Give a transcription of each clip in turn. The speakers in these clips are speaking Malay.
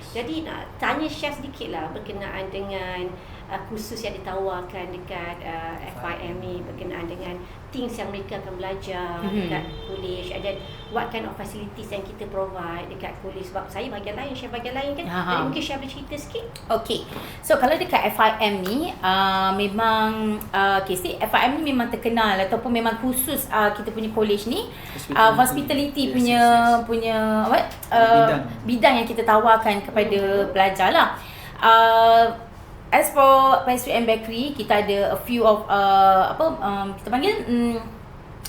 Jadi nak tanya Chef sedikit lah berkenaan dengan kursus yang ditawarkan dekat FIM ni, berkenaan dengan things yang mereka akan belajar dekat college, and then what kind of facilities yang kita provide dekat college. Sebab saya bahagian lain, Chef bahagian lain kan. Jadi mungkin Chef boleh cerita sikit. Okay, so kalau dekat FIM ni memang FIM ni memang terkenal ataupun memang khusus kita punya college ni hospitality punya bidang yang kita tawarkan kepada pelajar lah. As for pastry and bakery, kita ada a few of kita panggil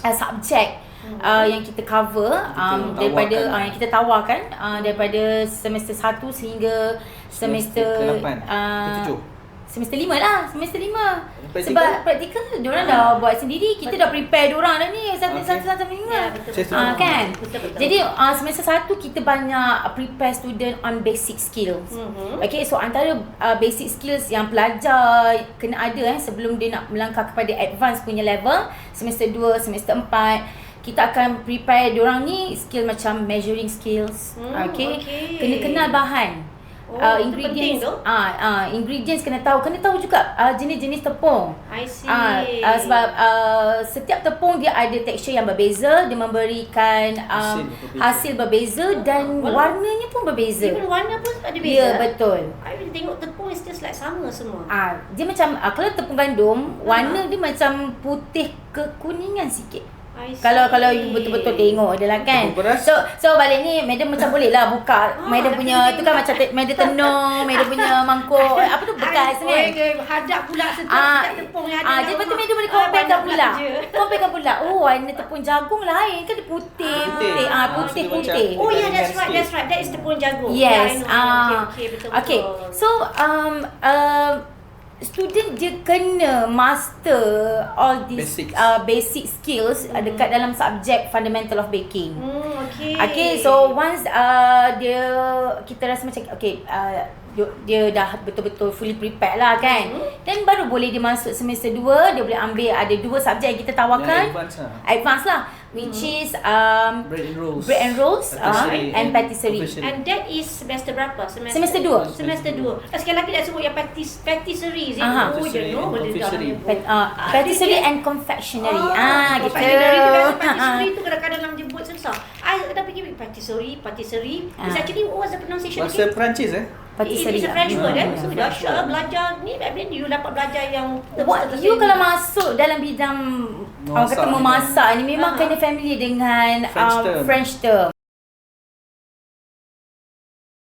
subjek yang kita cover daripada yang kita tawarkan daripada semester 1 sehingga semester 7. Semester 5 lah, semester 5. Sebab praktikal diorang dah buat sendiri, kita dah prepare diorang dah ni sampai 5. Kan? Betul. Jadi semester 1 kita banyak prepare student on basic skills. Okay, so antara basic skills yang pelajar kena ada sebelum dia nak melangkah kepada advance punya level, semester 2, semester 4, kita akan prepare diorang ni skill macam measuring skills. Okay. Kena kenal bahan. Ingredients ingredients kena tahu juga jenis-jenis tepung. I see. Sebab setiap tepung dia ada tekstur yang berbeza, dia memberikan hasil berbeza dan warnanya pun berbeza. Even warna pun ada beza. Ya, betul. I bila tengok tepung is just like sama semua. Dia macam kalau tepung gandum, warna dia macam putih kekuningan sikit. Kalau betul-betul tengok dia lah kan. So balik ni madam macam boleh lah buka madam punya tu kan, macam madam tenung, madam punya mangkuk apa tu bekas kan. Hadap pula setiap tepung yang ada. Jadi betul madam boleh comparekan pula. Warna tepung jagung lain kan, dia putih. Oh yeah, that's right. That is tepung jagung. Yes. Okay, betul. Okay. So student dia kena master all these basic skills dekat dalam subjek fundamental of baking. Okay, so once kita rasa macam dia dah betul-betul fully prepared lah kan. Dan baru boleh dia masuk semester 2, dia boleh ambil ada 2 subjek yang kita tawarkan. Advance lah. Which is bread and rolls and patisserie. And that is semester berapa? Semester 2. Semester 2. Sekali lagi nak sebut yang patisserie. Patisserie and confectionery. Gitu. Patisserie tu kadang-kadang dalam jemput susah. I dah fikir patisserie. It's actually what's the pronunciation again? Bahasa Perancis Patisserie. It's a French word dahsyat belajar ni. You dapat belajar yang you kalau masuk dalam bidang memasak ni memang kena familiar dengan French term.